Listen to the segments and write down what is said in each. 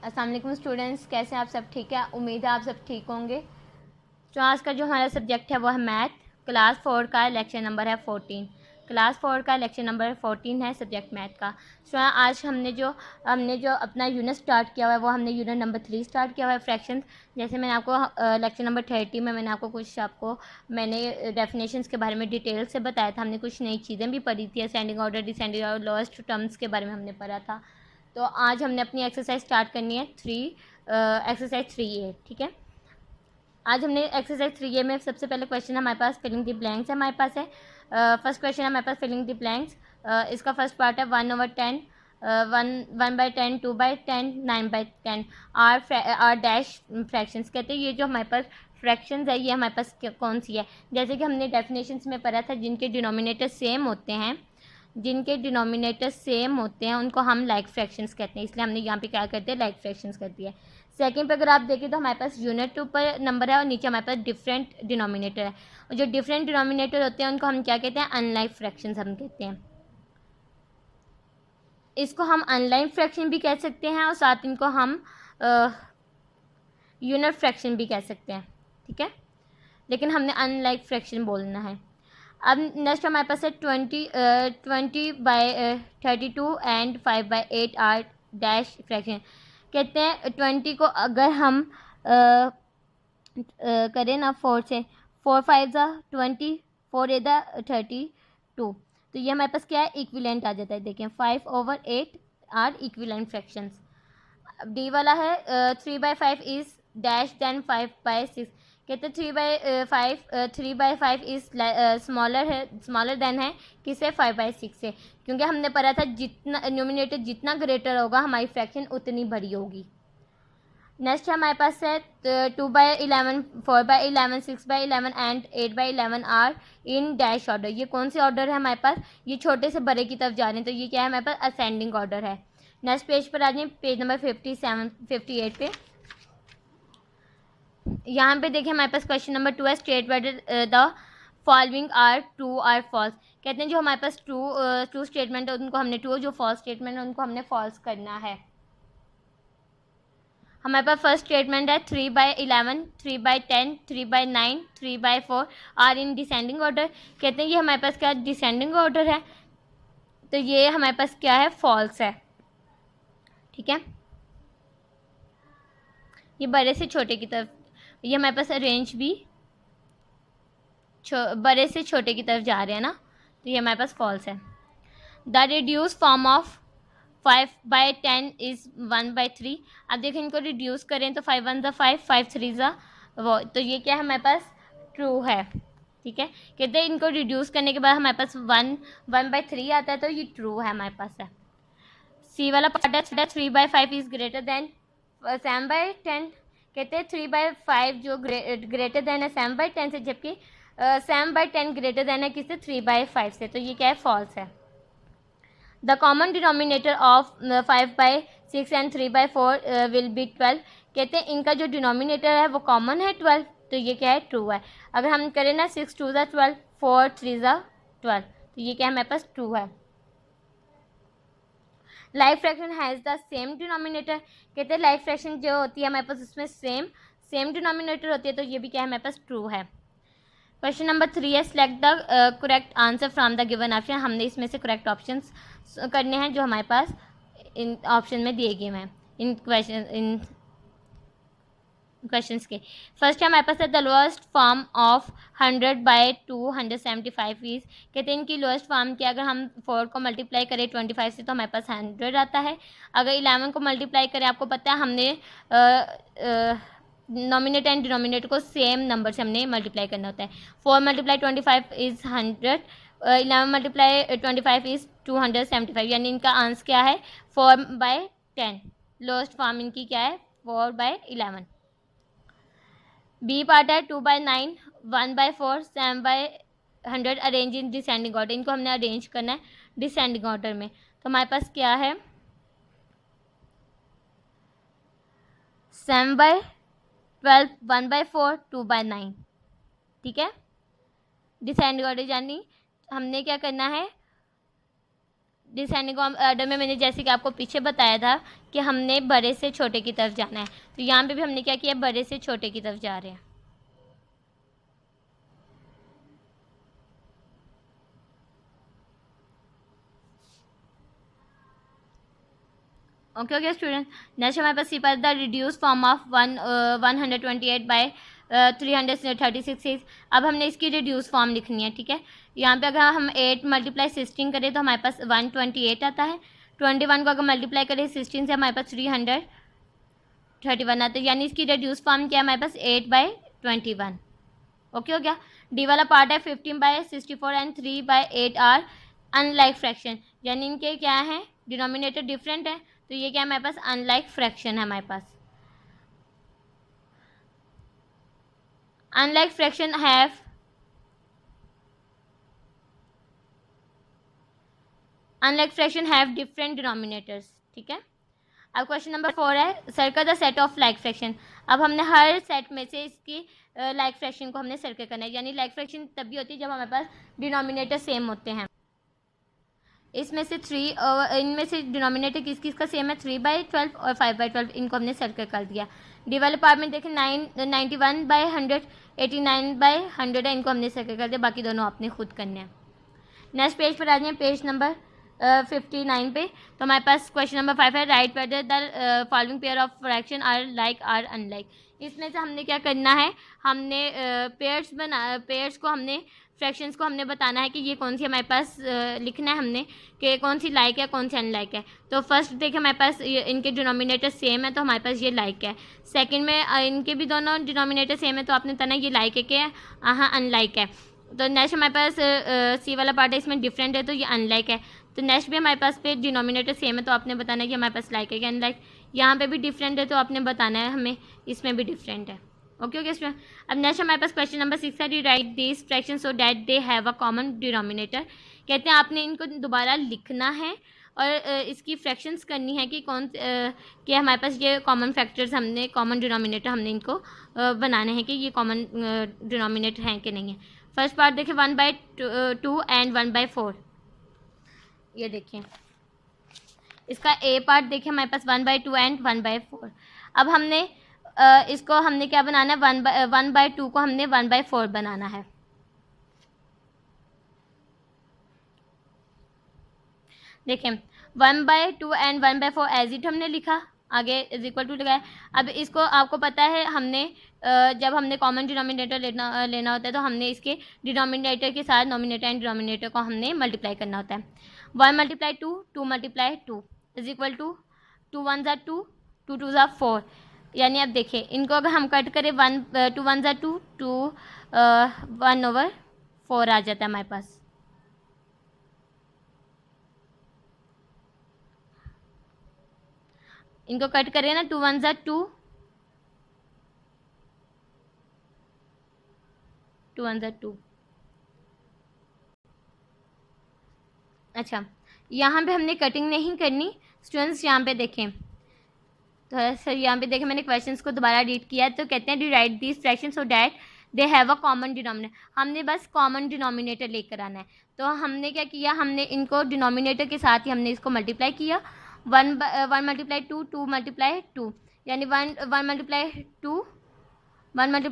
अस्सलाम वालेकुम स्टूडेंट्स, कैसे हैं आप सब? ठीक है, उम्मीद है आप सब ठीक होंगे। तो आज का जो हमारा सब्जेक्ट है वो है मैथ। क्लास 4 का लेक्चर नंबर है 14। क्लास 4 का लेक्चर नंबर 14 है सब्जेक्ट मैथ का। तो आज हमने जो अपना यूनिट स्टार्ट किया हुआ है वो हमने यूनिट नंबर 3 स्टार्ट किया हुआ है, फ्रैक्शंस। जैसे मैंने आपको लेक्चर नंबर 30 में मैंने डेफिनेशंस के बारे में डिटेल से बताया था। हमने कुछ नई चीज़ें भी पढ़ी थी, ascending order, descending order, lowest terms के बारे में हमने पढ़ा था। तो आज हमने अपनी एक्सरसाइज स्टार्ट करनी है एक्सरसाइज 3A। ठीक है, आज हमने एक्सरसाइज 3A में सबसे पहले क्वेश्चन हमारे पास फिलिंग द ब्लैंक्स है। हमारे पास है फर्स्ट क्वेश्चन हमारे पास फिलिंग द ब्लैंक्स। इसका फर्स्ट पार्ट है 1/10, 1/10, 2/10, 9/10 आर डैश फ्रैक्शंस। कहते हैं ये जो हमारे पास फ्रैक्शंस है ये हमारे पास कौन सी है। जैसे कि हमने डेफिनेशंस में पढ़ा था, जिनके डिनोमिनेटर सेम होते हैं उनको हम लाइक फ्रैक्शंस कहते हैं, इसलिए हमने यहाँ पे क्या करते हैं, लाइक फ्रैक्शंस कर दिया है। सेकंड पे अगर आप देखें तो हमारे पास यूनिट ऊपर नंबर है और नीचे हमारे पास डिफरेंट डिनोमिनेटर है, और जो डिफरेंट डिनोमिनेटर होते हैं उनको हम क्या कहते हैं, अनलाइक फ्रैक्शंस हम कहते हैं। इसको हम अनलाइक फ्रैक्शन भी कह सकते हैं और साथ इनको हम यूनिट फ्रैक्शन भी कह सकते हैं। ठीक है, लेकिन हमने अनलाइक फ्रैक्शन बोलना है। अब नेक्स्ट हमारे पास है 20/32 एंड 5/8 आर डैश फ्रैक्शन। कहते हैं 20 को अगर हम करें ना 4 से, 4 5 ज़ा 20, 4 8 ज़ा 32, तो ये हमारे पास क्या है, इक्विलेंट आ जाता है। देखें 5/8 आर इक्विलेंट फ्रैक्शंस। डी वाला है 3/5 इज डैश देन 5/6। कहते हैं 3/5 इज स्मॉलर देन है किसे, 5/6 से, क्योंकि हमने पढ़ा था जितना न्यूमिनेटर जितना ग्रेटर होगा हमारी फ्रैक्शन उतनी बड़ी होगी। नेक्स्ट हमारे पास है 2/11, 4/11, 6/11 and 8/11 are in dash order. ये कौन से ऑर्डर है हमारे पास, ये छोटे से बड़े की तरफ जा रहे हैं, तो ये क्या है हमारे पास, असेंडिंग ऑर्डर है। नेक्स्ट पेज पर आ जाए, पेज नंबर 58 पे। यहाँ पे देखिए हमारे पास क्वेश्चन नंबर 2 है, state whether the following are true or false. कहते हैं जो हमारे पास ट्रू स्टेटमेंट है उनको हमने ट्रू, जो फॉल्स स्टेटमेंट है उनको हमने फॉल्स करना है। हमारे पास फर्स्ट स्टेटमेंट है 3/11, 3/10, 3/9, 3/4 आर इन डिसेंडिंग ऑर्डर। कहते हैं ये हमारे पास क्या डिसेंडिंग ऑर्डर है, तो ये हमारे पास क्या है, फॉल्स है। ठीक है, ये बड़े से छोटे की तरफ, ये हमारे पास अरेंज भी बड़े से छोटे की तरफ जा रहे हैं ना, तो ये हमारे पास फॉल्स है। The reduce form of 5/10 is 1/3। अब देखें इनको रिड्यूस करें तो 5 1 ज़ा 5, 5 3 ज़ा वो, तो ये क्या है हमारे पास, ट्रू है। ठीक है, कहते हैं इनको रिड्यूस करने के बाद हमारे पास 1/3 आता है, तो ये ट्रू है हमारे पास है। सी वाला पार्ट है 3/5 इज ग्रेटर देन 7/10। कहते हैं 3/5 जो ग्रेटर देन है 7/10 से, जबकि 7/10 ग्रेटर देन है किससे, 3/5 से, तो ये क्या है, फॉल्स है। The common denominator of 5/6 and 3/4 will be 12। कहते हैं इनका जो डिनोमिनेटर है वो कॉमन है 12, तो ये क्या है, ट्रू है। अगर हम करें ना 6 2 ज़ा 12, 4 3 ज़ा 12, तो ये क्या है हमारे पास, ट्रू है। Like fraction has the same denominator. कहते हैं लाइक फ्रैक्शन जो होती है हमारे पास उसमें सेम डिनोमिनेटर होती है, तो ये भी क्या है हमारे पास, ट्रू है। क्वेश्चन नंबर 3 है, select the correct answer from the given option. हमने इसमें से करेक्ट ऑप्शंस करने हैं जो हमारे पास इन ऑप्शन में दिए गए हैं इन क्वेश्चंस के। फर्स्ट है हमारे पास है the lowest form of 100/275 is. कहते हैं इनकी लोएस्ट फॉर्म की, अगर हम 4 को मल्टीप्लाई करें 25 से तो हमारे पास 100 आता है। अगर 11 को मल्टीप्लाई करें, आपको पता है हमने नॉमिनेटर एंड डिनोमिनेटर को सेम नंबर से हमने मल्टीप्लाई करना होता है। 4 × 25 इज़ 100, 11 × 25 इज़ 275, यानी इनका आंसर क्या है, 4/10। लोएस्ट फॉर्म इनकी क्या है, 4/11। बी पार्ट है 2/9, 1/4, 7/100 अरेंज इन डिसेंडिंग ऑर्डर। इनको हमने अरेंज करना है डिसेंडिंग ऑर्डर में, तो हमारे पास क्या है, 7/12, 1/4, 2/9। ठीक है, डिसेंडिंग ऑर्डर यानी हमने क्या करना है, डिसेंडिंग ऑर्डर में मैंने जैसे कि आपको पीछे बताया था कि हमने बड़े से छोटे की तरफ जाना है, तो यहाँ पे भी हमने क्या किया, बड़े से छोटे की तरफ जा रहे हैं। ओके ओके स्टूडेंट, नेक्स्ट हमारे पास सी पर the reduce form of 128 by 336। अब हमने इसकी रिड्यूस फॉर्म लिखनी है, ठीक है। यहाँ पे अगर हम 8 × 16 करें तो हमारे पास 128 आता है। 21 को अगर मल्टीप्लाई करें 16 से हमारे पास 331 आता है, यानी इसकी रिड्यूस फॉर्म क्या है हमारे पास 8/21। ओके हो गया। डी वाला पार्ट है 15/64 एंड 3/8 आर अनलाइक फ्रैक्शन, यानी इनके क्या है, डिनोमिनेटर डिफरेंट है, तो ये क्या है हमारे पास अनलाइक फ्रैक्शन है हमारे पास। Unlike fraction have different denominators, ठीक है। अब क्वेश्चन नंबर 4 है circle the set of like fraction. अब हमने हर सेट में से इसकी लाइक फ्रैक्शन को हमने सर्कल करना है, यानी लाइक फ्रैक्शन तभी होती है जब हमारे पास डिनोमिनेटर सेम होते हैं। इसमें से इनमें से डिनोमिनेटर किस किस का सेम है, 3/12 और 5/12, इनको हमने सर्कल कर दिया। डी वाले पार्ट में देखें 91/100, 89/100 है, इनको हमने सर्कल कर दिया, बाकी दोनों आपने खुद करने हैं। नेक्स्ट पेज पर आ जाए, पेज नंबर 59 पे, तो हमारे पास क्वेश्चन नंबर 5 है write whether the following pair of fraction are like or unlike. इसमें से हमने क्या करना है, हमने पेयर्स को हमने फ्रैक्शंस को हमने बताना है कि ये कौन सी हमारे पास लिखना है हमने कि कौन सी लाइक है कौन सी अनलाइक है। तो फर्स्ट देखिए हमारे पास इनके डिनोमिनेटर सेम है, तो हमारे पास ये लाइक है। सेकंड में इनके भी दोनों डिनोमिनेटर सेम है, तो आपने बताना ये लाइक है कि हाँ अनलाइक है। तो नेक्स्ट हमारे पास सी वाला पार्ट है, इसमें डिफरेंट है, तो ये अनलाइक है। तो नेक्स्ट भी हमारे पास पे डिनोमिनेटर सेम है, तो आपने बताना है कि हमारे पास लाइक है कि अनलाइक। यहाँ पे भी डिफरेंट है, तो आपने बताना है हमें इसमें भी डिफरेंट है। Okay okay student. अब नेक्स्ट हमारे पास क्वेश्चन नंबर 6 है right these fraction so that they have a common denominator. कहते हैं आपने इनको दोबारा लिखना है और इसकी फ्रैक्शंस करनी है कि कि हमारे पास ये कॉमन फैक्टर्स हमने कॉमन डिनोमिनेटर हमने इनको बनाने हैं कि ये कॉमन डिनोमिनेटर हैं कि नहीं है। फर्स्ट पार्ट देखिए 1/2 एंड 1/4। ये देखिए इसका ए पार्ट देखिए हमारे पास 1/2 एंड 1/4। अब हमने इसको हमने क्या बनाना है, 1/2 को हमने 1/4 बनाना है। देखिए 1/2 एंड 1/4 एज इट हमने लिखा, आगे इज इक्वल टू लगाया। अब इसको आपको पता है हमने जब हमने कॉमन डिनोमिनेटर लेना होता है तो हमने इसके डिनोमिनेटर के साथ नोमिनेटर एंड डिनोमिनेटर को हमने मल्टीप्लाई करना होता है। 1 × 2, 2 × 2 इज इक्वल टू 2 1 ज़ा 2, 2 2 ज़ा 4। यानी अब देखिए इनको अगर हम कट करें 2 1 ज़ा 2, 2 1/4 आ जाता है हमारे पास। इनको कट करें ना 2 1 ज़ा 2, 2 1 ज़ा 2। अच्छा यहाँ पे हमने कटिंग नहीं करनी स्टूडेंट्स, यहाँ पे देखें तो सर यहाँ पे देखें मैंने क्वेश्चंस को दोबारा रीड किया, तो कहते हैं rewrite these fraction so that they have a common denominator. हमने बस कॉमन डिनोमिनेटर लेकर आना है, तो हमने क्या किया, हमने इनको डिनोमिनेटर के साथ ही हमने इसको मल्टीप्लाई किया। 1 × 2, 2 × 2, यानी 1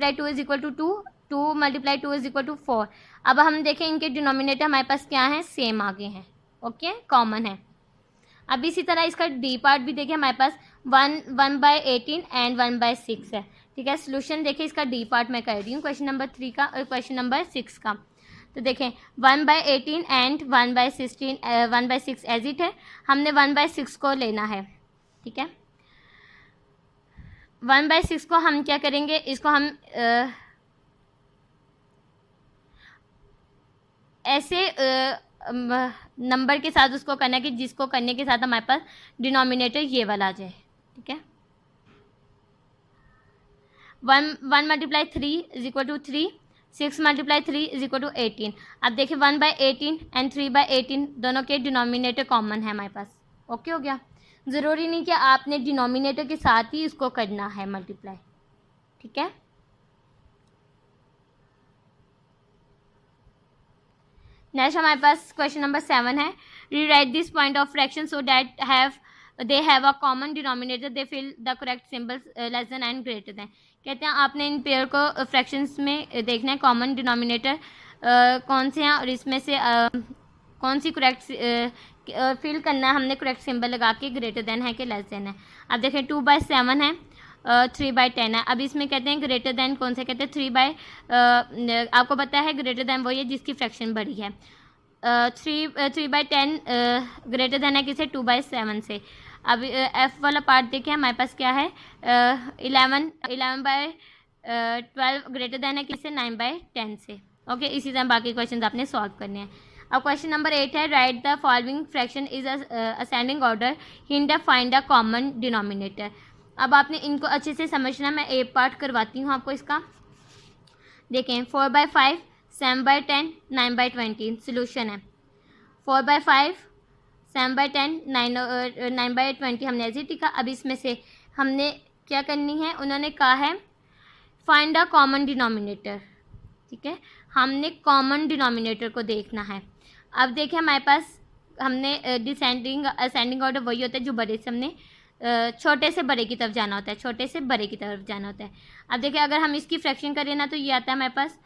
× 2 is equal to 2, 2 × 2 is equal to 4। अब हम देखें इनके डिनोमिनेटर हमारे पास क्या है, सेम आगे हैं, ओके कॉमन है। अब इसी तरह इसका डी पार्ट भी देखिए हमारे पास 1/18 एंड 1/6 है, ठीक है। सोल्यूशन देखिए इसका डी पार्ट मैं कर रही हूँ क्वेश्चन नंबर 3 का और क्वेश्चन नंबर 6 का। तो देखें 1/18 एंड 1/6 एज इट है, हमने 1/6 को लेना है, ठीक है। 1/6 को हम क्या करेंगे, इसको हम ऐसे नंबर के साथ उसको करना है कि जिसको करने के साथ हमारे पास डिनोमिनेटर ये वाला आ जाए, ठीक है। 1 × 3 is equal to 3, 6 × 3 is equal to 18। अब देखिए 1/18 एंड 3/18 दोनों के डिनोमिनेटर कॉमन है हमारे पास, ओके हो गया। ज़रूरी नहीं कि आपने डिनोमिनेटर के साथ ही इसको करना है मल्टीप्लाई, ठीक है। नेक्स्ट हमारे पास क्वेश्चन नंबर 7 है rewrite this point of fraction so that they have a common denominator, they fill the correct symbols less than and greater than। कहते हैं आपने इन पेयर को फ्रैक्शंस में देखना है कॉमन डिनोमिनेटर कौन से हैं और इसमें से कौन सी करेक्ट फिल करना है हमने करेक्ट सिंबल लगा के, ग्रेटर देन है कि लेस देन है। अब देखें 2/7 है, 3/10 है। अब इसमें कहते हैं ग्रेटर देन कौन से, कहते हैं 3 आपको पता है ग्रेटर देन वही है जिसकी फ्रैक्शन बड़ी है। 3/10 ग्रेटर देन है किसे, 2/7 से। अब एफ वाला पार्ट देखें हमारे पास क्या है, 11/12 ग्रेटर देन है किसे, 9/10 से। ओके, इसी तरह बाकी क्वेश्चन आपने सॉल्व करने हैं। अब क्वेश्चन नंबर 8 है, right the following fraction is ascending order, hint find the common denominator. अब आपने इनको अच्छे से समझना, मैं ए पार्ट करवाती हूँ आपको इसका। देखें 4/5, 7/10, 9/20 सोल्यूशन है। 4/5, 7/10, 9/20 हमने ऐसे लिखा। अब इसमें से हमने क्या करनी है, उन्होंने कहा है फाइंड द कॉमन डिनोमिनेटर। ठीक है, हमने कॉमन डिनोमिनेटर को देखना है। अब देखें हमारे पास हमने डिसेंडिंग असेंडिंग ऑर्डर वही होता है जो बड़े से हमने छोटे से बड़े की तरफ जाना होता है, छोटे से बड़े की तरफ जाना होता है। अब देखिए अगर हम इसकी फ्रैक्शन करें ना तो ये आता है हमारे पास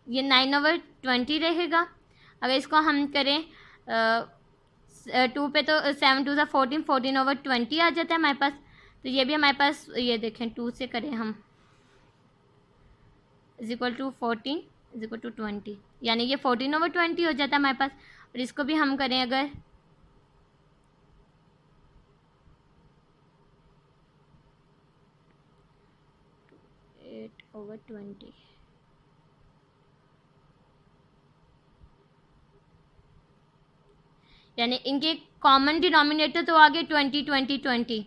ये 9/20 रहेगा। अगर इसको हम करें 2 पे तो 7 2 14, 14/20 आ जाता है हमारे पास। तो ये भी हमारे पास, ये देखें 2 से करें हम = 14 = 20, यानी ये 14/20 हो जाता है हमारे पास। और इसको भी हम करें अगर 8/20, यानी इनके कॉमन डिनोमिनेटर तो आगे 20 20 20।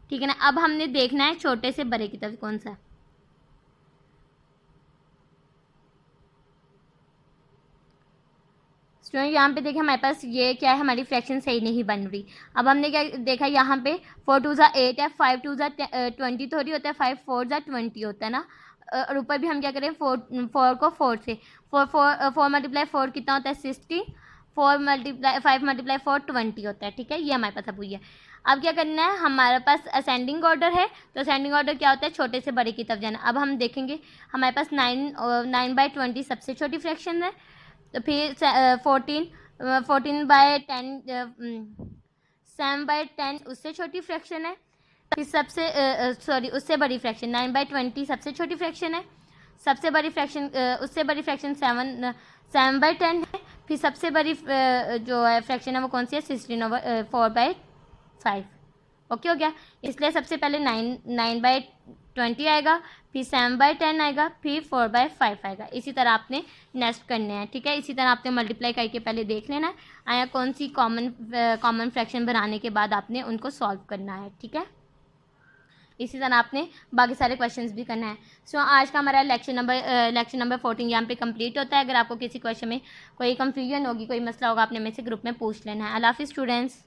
ठीक है ना। अब हमने देखना है छोटे से बड़े की तरफ कौन सा। स्टूडेंट यहाँ पे देखें हमारे पास ये क्या है, हमारी फ्रैक्शन सही नहीं बन रही। अब हमने क्या देखा, यहाँ पे 4 2 8 है, 5 2 20 थोड़ी होता है, 5 4 20 होता है ना। और ऊपर भी हम क्या करें, 4 को 4 से 4 × 4 कितना होता है 16, 5 × 4 20 होता है। ठीक है, ये हमारे पास अब हुई है। अब क्या करना है, हमारे पास असेंडिंग ऑर्डर है, तो असेंडिंग ऑर्डर क्या होता है, छोटे से बड़े की तरफ जाना। अब हम देखेंगे हमारे पास 9/20 सबसे छोटी फ्रैक्शन है। तो फिर 14/10 7/10 उससे छोटी फ्रैक्शन है। फिर उससे बड़ी फ्रैक्शन 9/20 सबसे छोटी फ्रैक्शन है। सबसे बड़ी फ्रैक्शन उससे बड़ी फ्रैक्शन 7/10 है। फिर सबसे बड़ी जो है फ्रैक्शन है वो कौन सी है, 16/4/5। ओके हो गया। इसलिए सबसे पहले 9/20 आएगा, फिर 7/10 आएगा, फिर 4/5 आएगा। इसी तरह आपने नेक्स्ट करने हैं। ठीक है, इसी तरह आपने मल्टीप्लाई करके पहले देख लेना है आया कौन सी कॉमन फ्रैक्शन बनाने के बाद आपने उनको सॉल्व करना है। ठीक है, इसी तरह आपने बाकी सारे क्वेश्चंस भी करना है। सो आज का हमारा लेक्चर नंबर 14 यहाँ पे कंप्लीट होता है। अगर आपको किसी क्वेश्चन में कोई कंफ्यूजन होगी, कोई मसला होगा, आपने मेरे से ग्रुप में पूछ लेना है। अल्लाह हाफिज़ स्टूडेंट्स।